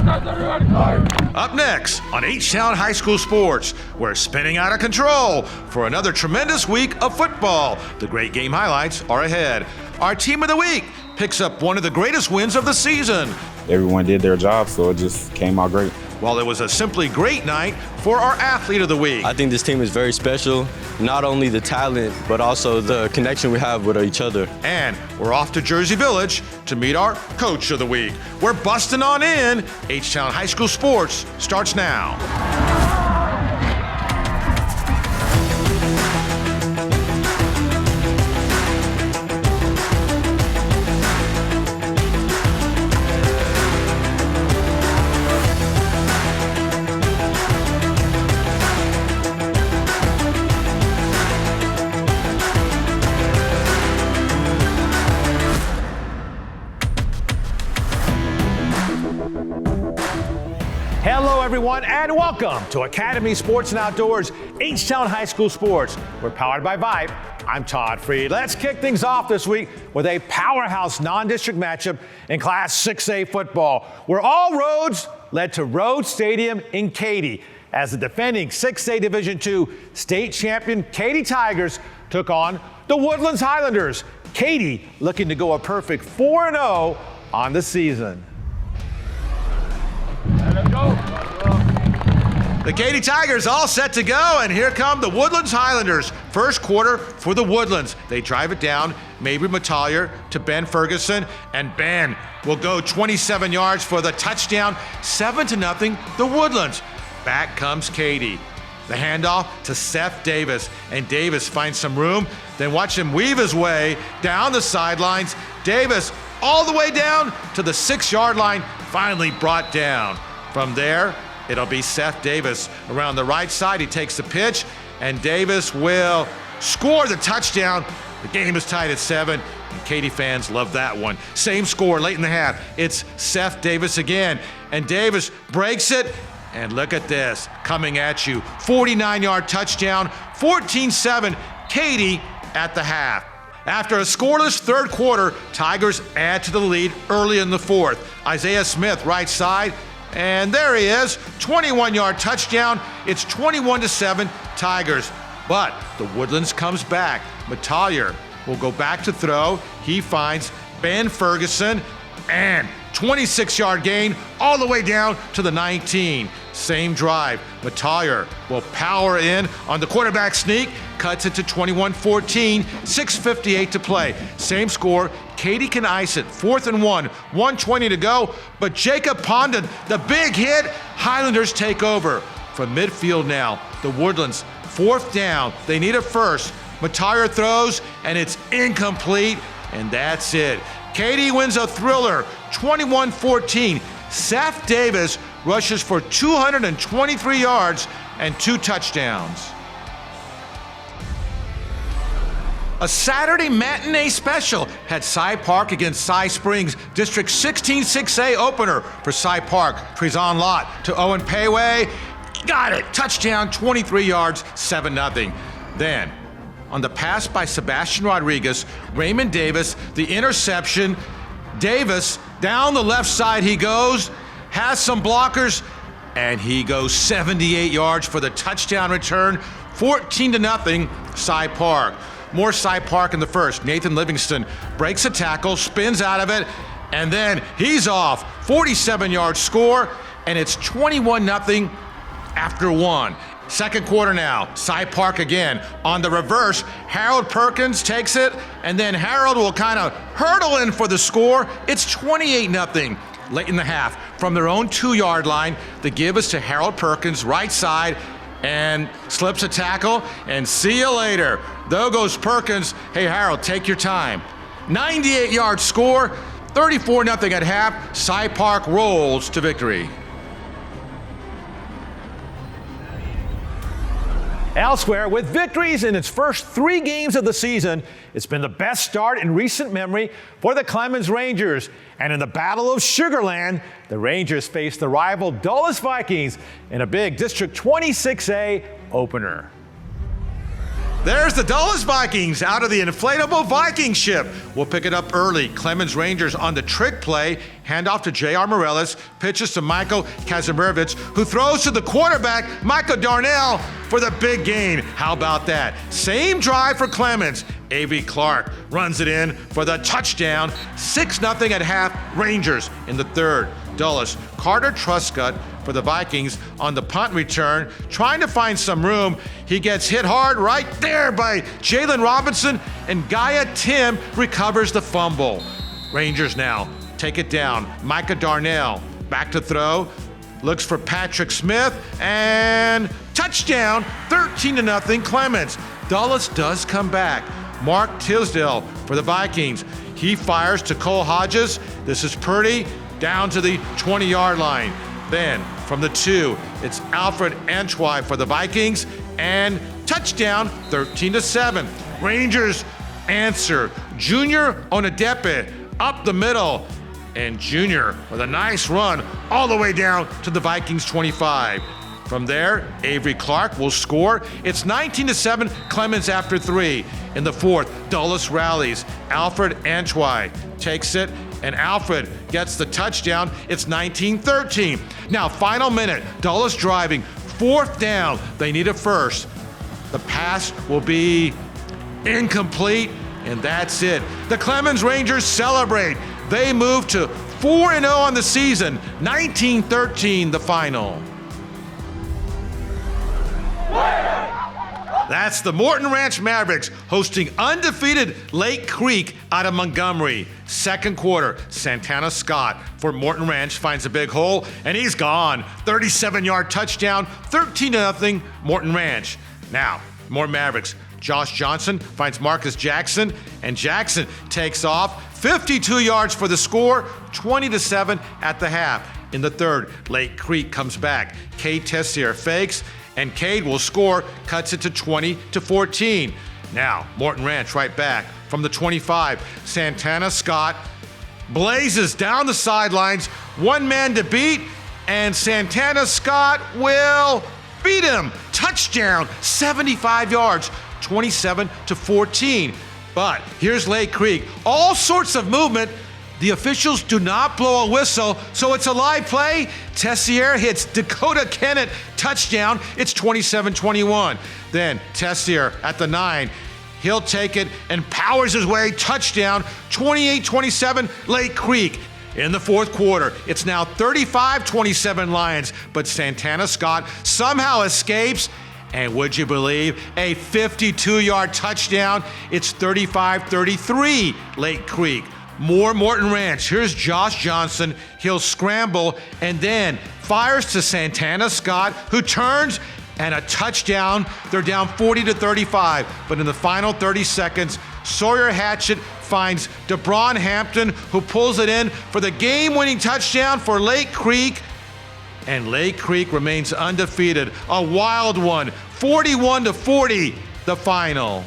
Up next on H-Town High School Sports, we're spinning out of control for another tremendous week of football. The great game highlights are ahead. Our team of the week picks up one of the greatest wins of the season. Everyone did their job, so it just came out great. While it was a simply great night for our athlete of the week. I think this team is very special, not only the talent, but also the connection we have with each other. And we're off to Jersey Village to meet our coach of the week. We're busting on in. H-Town High School Sports starts now. Hello, everyone, and welcome to Academy Sports and Outdoors, H-Town High School Sports. We're powered by Vibe. I'm Todd Freed. Let's kick things off this week with a powerhouse non-district matchup in Class 6A football, where all roads led to Rhodes Stadium in Katy, as the defending 6A Division II state champion Katy Tigers took on the Woodlands Highlanders. Katy looking to go a perfect 4-0 on the season. The Katy Tigers all set to go, and here come the Woodlands Highlanders. First quarter for the Woodlands. They drive it down, Mabry Metallier to Ben Ferguson, and Ben will go 27 yards for the touchdown. 7-0, the Woodlands. Back comes Katy. The handoff to Seth Davis, and Davis finds some room. Then watch him weave his way down the sidelines. Davis all the way down to the 6-yard line, finally brought down. From there, it'll be Seth Davis around the right side. He takes the pitch, and Davis will score the touchdown. The game is tied at 7, and Katy fans love that one. Same score late in the half. It's Seth Davis again, and Davis breaks it, and look at this, coming at you. 49-yard touchdown, 14-7, Katy at the half. After a scoreless third quarter, Tigers add to the lead early in the fourth. Isaiah Smith, right side, and there he is, 21-yard touchdown. It's 21-7 Tigers. But the Woodlands comes back. Metallier will go back to throw. He finds Ben Ferguson, and 26-yard gain all the way down to the 19. Same drive. Metallier will power in on the quarterback sneak, cuts it to 21-14, 6:58 to play. Same score. Katy can ice it. 4th and 1, 1:20 to go, but Jacob Pondon, the big hit. Highlanders take over. From midfield now, the Woodlands, 4th down. They need a first. Metallier throws, and it's incomplete, and that's it. Katy wins a thriller, 21-14. Seth Davis rushes for 223 yards and 2 touchdowns. A Saturday matinee special had Cy Park against Cy Springs, District 16 6A opener for Cy Park. Trezon Lott to Owen Payway. Got it. Touchdown, 23 yards, 7-0. Then, on the pass by Sebastian Rodriguez, Raymond Davis, the interception. Davis, down the left side he goes, has some blockers, and he goes 78 yards for the touchdown return. 14-0, Cy Park. More Cy Park in the first. Nathan Livingston breaks a tackle, spins out of it, and then he's off. 47-yard score, and it's 21-0 after 1. Second quarter now, Cy Park again. On the reverse, Harold Perkins takes it, and then Harold will kind of hurdle in for the score. It's 28-0 late in the half. From their own 2-yard line, the give is to Harold Perkins, right side, and slips a tackle, and see you later. There goes Perkins. Hey, Harold, take your time. 98-yard score, 34-0 at half. Cy Park rolls to victory. Elsewhere, with victories in its first 3 games of the season, it's been the best start in recent memory for the Clemens Rangers. And in the Battle of Sugar Land, the Rangers face the rival Dulles Vikings in a big District 26A opener. There's the Dulles Vikings out of the inflatable Viking ship. We'll pick it up early. Clemens Rangers on the trick play. Handoff to J.R. Morellis. Pitches to Michael Kazimierowicz, who throws to the quarterback, Michael Darnell, for the big gain. How about that? Same drive for Clemens. A.V. Clark runs it in for the touchdown. 6-0 at half. Rangers in the third. Dulles. Carter Truscott for the Vikings on the punt return, trying to find some room. He gets hit hard right there by Jalen Robinson, and Gaia Tim recovers the fumble. Rangers now take it down. Micah Darnell back to throw, looks for Patrick Smith, and touchdown, 13-0 Clemens. Dulles does come back. Mark Tisdale for the Vikings. He fires to Cole Hodges. This is Purdy down to the 20-yard line. Then from the 2, it's Alfred Antwi for the Vikings, and touchdown, 13-7. Rangers answer. Junior Onadepe up the middle, and Junior with a nice run all the way down to the Vikings 25. From there, Avery Clark will score. It's 19-7, Clemens after 3. In the fourth, Dulles rallies. Alfred Antwi takes it, and Alfred gets the touchdown. It's 19-13. Now, final minute, Dulles driving. 4th down, they need a first. The pass will be incomplete, and that's it. The Clemens Rangers celebrate. They move to 4-0 on the season. 19-13, the final. That's the Morton Ranch Mavericks hosting undefeated Lake Creek out of Montgomery. Second quarter, Santana Scott for Morton Ranch finds a big hole, and he's gone. 37-yard touchdown, 13-0 Morton Ranch. Now, more Mavericks. Josh Johnson finds Marcus Jackson, and Jackson takes off. 52 yards for the score, 20-7 at the half. In the third, Lake Creek comes back. Cade Tessier fakes, and Cade will score, cuts it to 20-14. Now, Morton Ranch right back from the 25. Santana Scott blazes down the sidelines, one man to beat, and Santana Scott will beat him. Touchdown, 75 yards, 27-14. But here's Lake Creek. All sorts of movement. The officials do not blow a whistle, so it's a live play. Tessier hits Dakota Kennett, touchdown. It's 27-21. Then Tessier at the 9. He'll take it and powers his way, touchdown, 28-27 Lake Creek. In the fourth quarter, it's now 35-27 Lions, but Santana Scott somehow escapes. And would you believe, a 52-yard touchdown. It's 35-33 Lake Creek. More Morton Ranch. Here's Josh Johnson. He'll scramble and then fires to Santana Scott, who turns, and a touchdown. They're down 40-35. But in the final 30 seconds, Sawyer Hatchett finds DeBron Hampton, who pulls it in for the game-winning touchdown for Lake Creek. And Lake Creek remains undefeated. A wild one, 41-40, the final.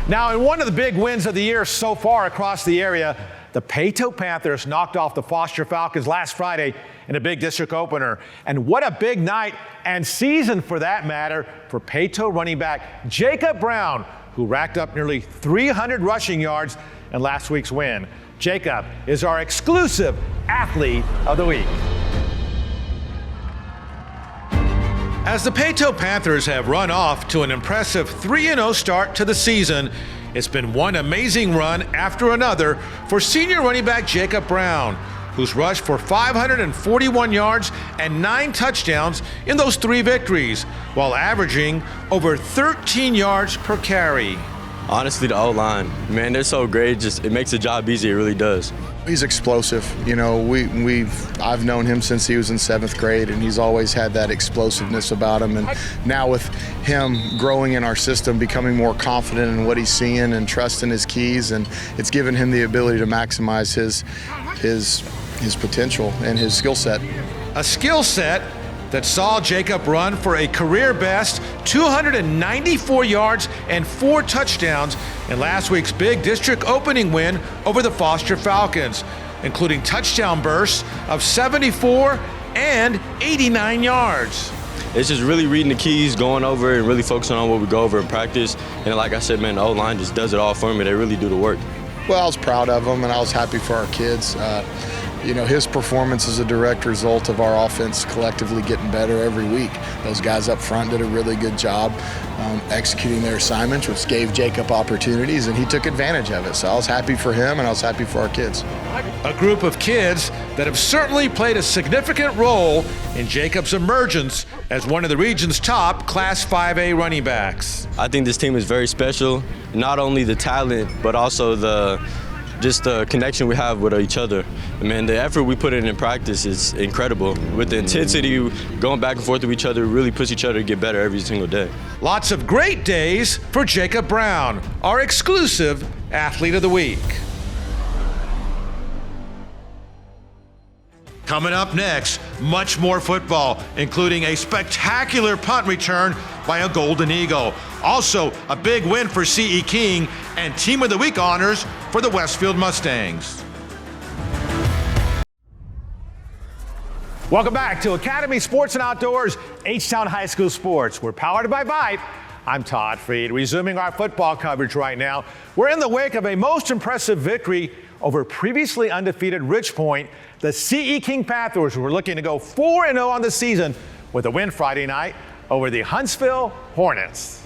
Now, in one of the big wins of the year so far across the area, the Peyto Panthers knocked off the Foster Falcons last Friday in a big district opener. And what a big night and season, for that matter, for Peyto running back Jacob Brown, who racked up nearly 300 rushing yards in last week's win. Jacob is our exclusive Athlete of the Week. As the Peyto Panthers have run off to an impressive 3-0 start to the season, it's been one amazing run after another for senior running back Jacob Brown, who's rushed for 541 yards and 9 touchdowns in those 3 victories, while averaging over 13 yards per carry. Honestly, the O-line, man, they're so great. It makes the job easy. It really does. He's explosive. You know, I've known him since he was in 7th grade, and he's always had that explosiveness about him. And now with him growing in our system, becoming more confident in what he's seeing and trusting his keys, and it's given him the ability to maximize his potential and his skill set. A skill set that saw Jacob run for a career-best 294 yards and 4 touchdowns in last week's big district opening win over the Foster Falcons, including touchdown bursts of 74 and 89 yards. it's just really reading the keys, going over and really focusing on what we go over in practice. And like I said, man, the O-line just does it all for me. They really do the work. Well, I was proud of him, and I was happy for our kids. His performance is a direct result of our offense collectively getting better every week. Those guys up front did a really good job executing their assignments, which gave Jacob opportunities, and he took advantage of it. So I was happy for him, and I was happy for our kids. A group of kids that have certainly played a significant role in Jacob's emergence as one of the region's top Class 5A running backs. I think this team is very special, not only the talent, but also the connection we have with each other. Man, the effort we put in practice is incredible. With the intensity, going back and forth with each other, really push each other to get better every single day. Lots of great days for Jacob Brown, our exclusive Athlete of the Week. Coming up next, much more football, including a spectacular punt return by a Golden Eagle. Also, a big win for C.E. King and Team of the Week honors for the Westfield Mustangs. Welcome back to Academy Sports and Outdoors, H-Town High School Sports. We're powered by Vibe. I'm Todd Freed. Resuming our football coverage right now. We're in the wake of a most impressive victory over previously undefeated Rich Point. The C.E. King Panthers were looking to go 4-0 on the season with a win Friday night over the Huntsville Hornets.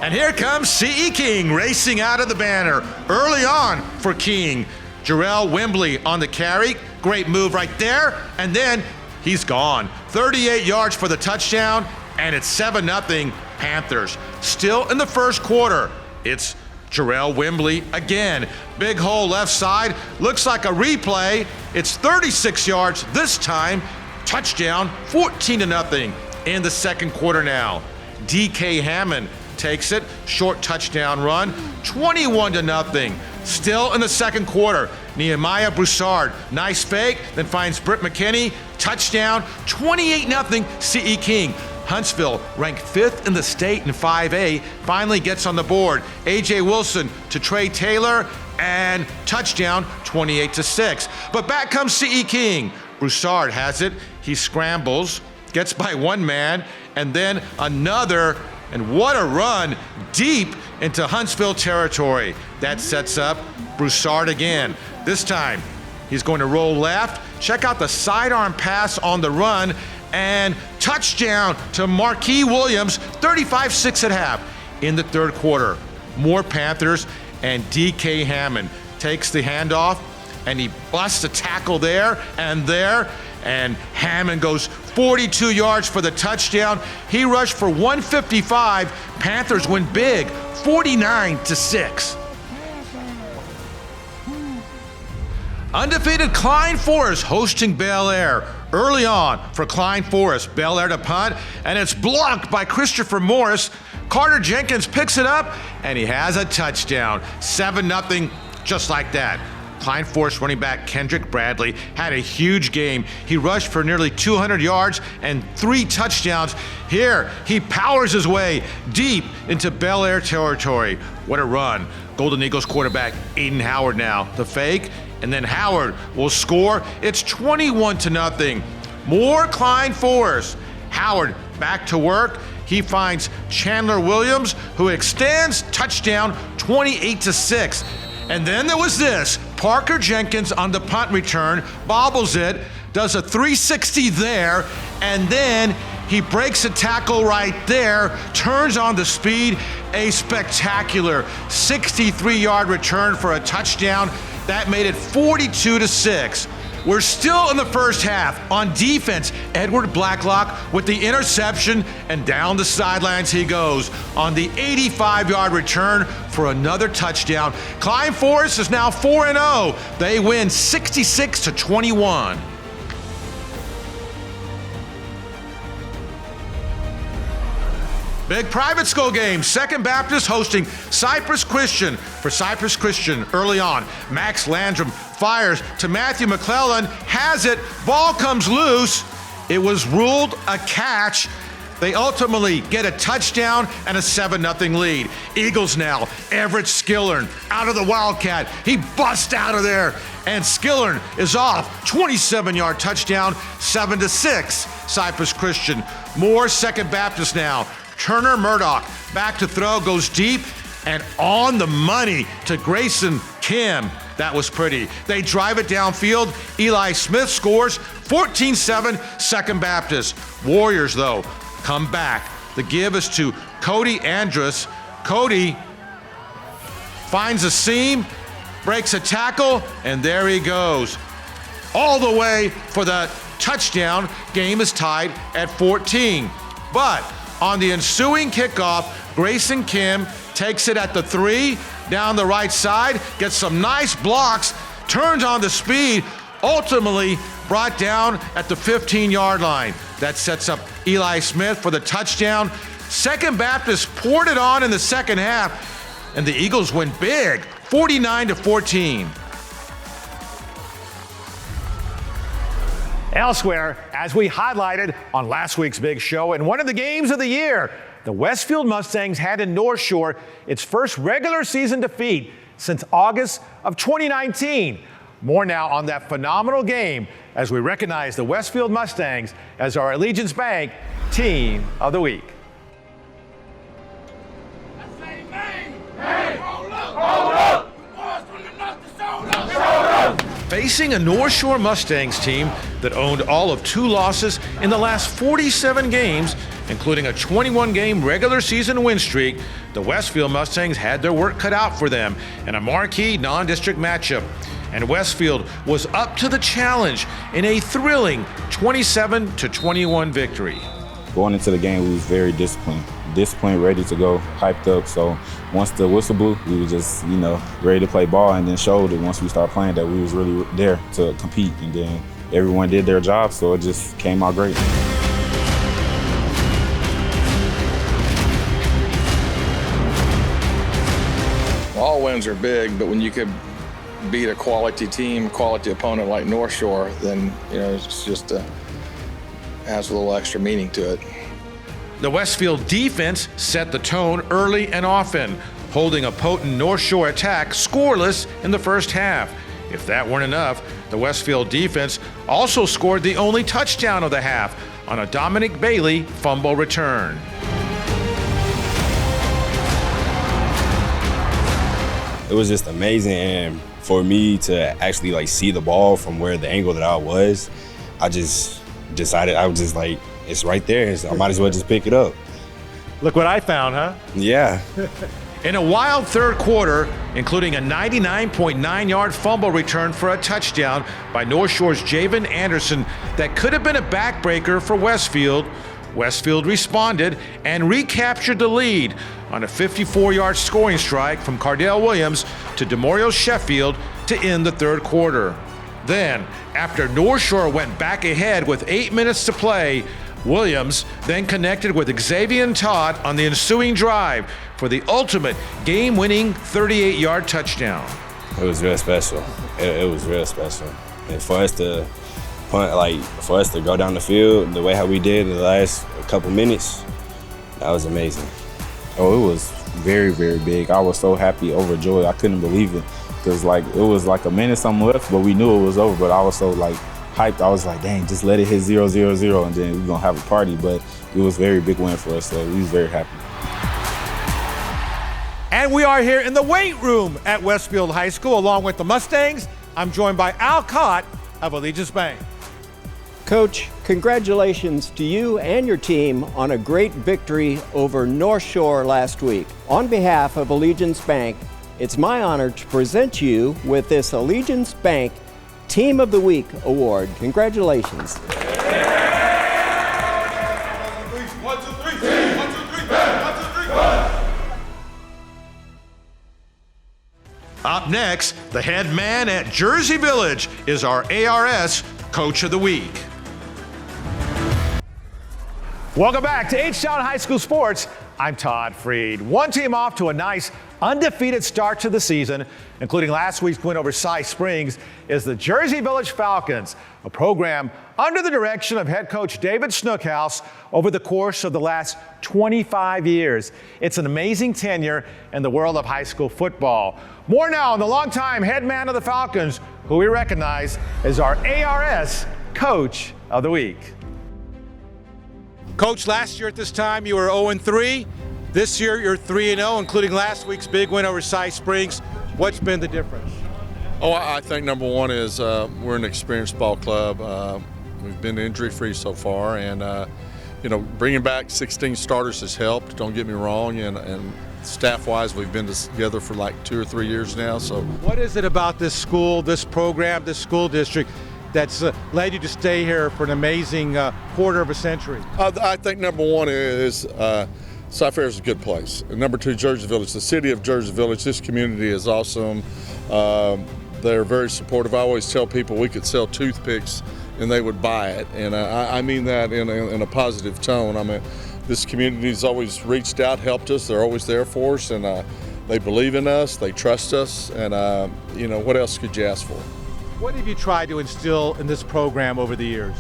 And here comes C.E. King racing out of the banner. Early on for King. Jarrell Wembley on the carry. Great move right there. And then he's gone. 38 yards for the touchdown, and it's 7-0 Panthers. Still in the first quarter. It's Jarrell Wembley again. Big hole left side. Looks like a replay. It's 36 yards this time. Touchdown, 14-0 in the second quarter now. D.K. Hammond takes it. Short touchdown run, 21-0. Still in the second quarter. Nehemiah Broussard, nice fake, then finds Britt McKinney. Touchdown, 28-0 C.E. King. Huntsville, ranked 5th in the state in 5A, finally gets on the board. A.J. Wilson to Trey Taylor, and touchdown, 28-6. But back comes C.E. King. Broussard has it. He scrambles, gets by one man, and then another. And what a run deep into Huntsville territory. That sets up Broussard again. This time, he's going to roll left. Check out the sidearm pass on the run. And touchdown to Marquis Williams, 35-6 at half in the third quarter. More Panthers, and D.K. Hammond takes the handoff, and he busts a tackle there, and Hammond goes 42 yards for the touchdown. He rushed for 155. Panthers win big, 49-6. Undefeated Klein Forest hosting BELLAIRE. Early on for Klein Forest, BELLAIRE to punt, and it's blocked by Christopher Morris. Carter Jenkins picks it up, and he has a touchdown. 7-0, just like that. Klein Forest running back Kendrick Bradley had a huge game. He rushed for nearly 200 yards and 3 touchdowns. Here, he powers his way deep into BELLAIRE territory. What a run. Golden Eagles quarterback Aiden Howard now. The fake, and then Howard will score. It's 21-0. More Klein Forest. Howard back to work. He finds Chandler Williams, who extends, touchdown, 28-6. And then there was this. Parker Jenkins on the punt return, bobbles it, does a 360 there, and then he breaks a tackle right there, turns on the speed, a spectacular 63-yard return for a touchdown. That made it 42-6. We're still in the first half. On defense, Edward Blacklock with the interception, and down the sidelines he goes on the 85-yard return for another touchdown. Klein Forest is now 4-0. They win 66-21. Big private school game. Second Baptist hosting Cypress Christian. For Cypress Christian, early on, Max Landrum fires to Matthew McClellan, has it, ball comes loose. It was ruled a catch, They ultimately get a touchdown and a 7-0 lead. Eagles now, Everett Skillern out of the Wildcat. He busts out of there, and Skillern is off. 27-yard touchdown, 7-6, Cypress Christian. More Second Baptist now. Turner Murdoch back to throw, goes deep, and on the money to Grayson Kim. That was pretty. They drive it downfield. Eli Smith scores 14-7, Second Baptist. Warriors, though, come back. The give is to Cody Andrus. Cody finds a seam, breaks a tackle, and there he goes. All the way for the touchdown. Game is tied at 14. But on the ensuing kickoff, Grayson Kim takes it at the 3, down the right side, gets some nice blocks, turns on the speed, ultimately brought down at the 15-yard line. That sets up Eli Smith for the touchdown. Second Baptist poured it on in the second half, and the Eagles win big, 49-14. Elsewhere, as we highlighted on last week's big show, in one of the games of the year, the Westfield Mustangs had in North Shore its first regular season defeat since August of 2019. More now on that phenomenal game as we recognize the Westfield Mustangs as our Allegiance Bank Team of the Week. Facing a North Shore Mustangs team that owned all of 2 losses in the last 47 games, including a 21-game regular season win streak, the Westfield Mustangs had their work cut out for them in a marquee non-district matchup. And Westfield was up to the challenge in a thrilling 27-21 victory. Going into the game, we was very disciplined, ready to go, hyped up. So once the whistle blew, we were just, ready to play ball, and then showed it once we started playing that we was really there to compete. And then everyone did their job, so it just came out great. All wins are big, but when you could beat a quality team, quality opponent like North Shore, then it's just has a little extra meaning to it. The Westfield defense set the tone early and often, holding a potent North Shore attack scoreless in the first half. If that weren't enough, the Westfield defense also scored the only touchdown of the half on a Dominic Bailey fumble return. It was just amazing, and for me to actually see the ball from where the angle that I was, I just decided, I was just like, it's right there, so I might as well just pick it up. Look what I found, huh? Yeah. In a wild third quarter, including a 99.9-yard fumble return for a touchdown by North Shore's Javen Anderson that could have been a backbreaker for Westfield, Westfield responded and recaptured the lead on a 54-yard scoring strike from Cardell Williams to Demorial Sheffield to end the third quarter. Then, after North Shore went back ahead with 8 minutes to play, Williams then connected with Xavier Todd on the ensuing drive for the ultimate game-winning 38-yard touchdown. It was real special. It was real special. And for us to punt, for us to go down the field the way how we did in the last couple minutes, that was amazing. Oh, it was very, very big. I was so happy, overjoyed. I couldn't believe it. Because it was like a minute something left, but we knew it was over. But I was so hyped. I was like, dang, just let it hit 0-0-0, and then we're gonna have a party. But it was a very big win for us, so we was very happy. And we are here in the weight room at Westfield High School along with the Mustangs. I'm joined by Al Cott of Allegiance Bank. Coach, congratulations to you and your team on a great victory over North Shore last week. On behalf of Allegiance Bank, it's my honor to present you with this Allegiance Bank Team of the Week award. Congratulations. Up next, the head man at Jersey Village is our ARS Coach of the Week. Welcome back to H-Town High School Sports. I'm Todd Freed. One team off to a nice undefeated start to the season, including last week's win over Cy Springs, is the Jersey Village Falcons, a program under the direction of head coach David Snookhouse over the course of the last 25 years. It's an amazing tenure in the world of high school football. More now on the longtime head man of the Falcons, who we recognize as our ARS Coach of the Week. Coach, last year at this time you were 0-3. This year you're 3-0, including last week's big win over Cy Springs. What's been the difference? Oh, I think number one is we're an experienced ball club. We've been injury-free so far, and bringing back 16 starters has helped. Don't get me wrong, and staff-wise, we've been together for like 2 or 3 years now. So, what is it about this school, this program, this school district that's led you to stay here for an amazing quarter of a century? I think number one is Cy-Fair is a good place. And number two, Jersey Village, the city of Jersey Village. This community is awesome. They're very supportive. I always tell people we could sell toothpicks and they would buy it, and I mean that in a positive tone. I mean, this community's always reached out, helped us. They're always there for us, and they believe in us. They trust us, and what else could you ask for? What have you tried to instill in this program over the years?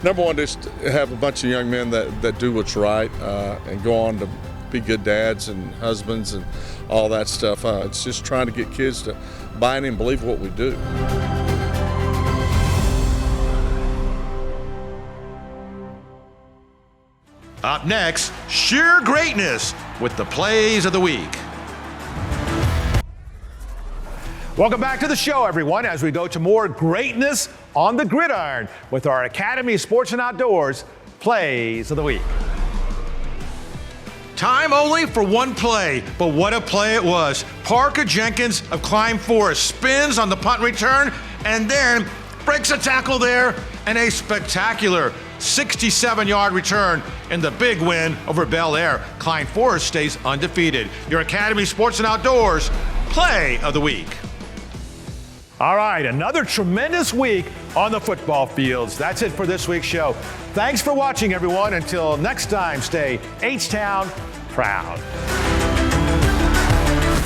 Number one, just have a bunch of young men that do what's right and go on to be good dads and husbands and all that stuff. It's just trying to get kids to buy in and believe what we do. Up next, sheer greatness with the plays of the week. Welcome back to the show, everyone, as we go to more greatness on the gridiron with our Academy Sports and Outdoors Plays of the Week. Time only for one play, but what a play it was. Parker Jenkins of Klein Forest spins on the punt return and then breaks a tackle there, and a spectacular 67-yard return in the big win over BELLAIRE. Klein Forest stays undefeated. Your Academy Sports and Outdoors Play of the Week. All right, another tremendous week on the football fields. That's it for this week's show. Thanks for watching, everyone. Until next time, stay H-Town proud.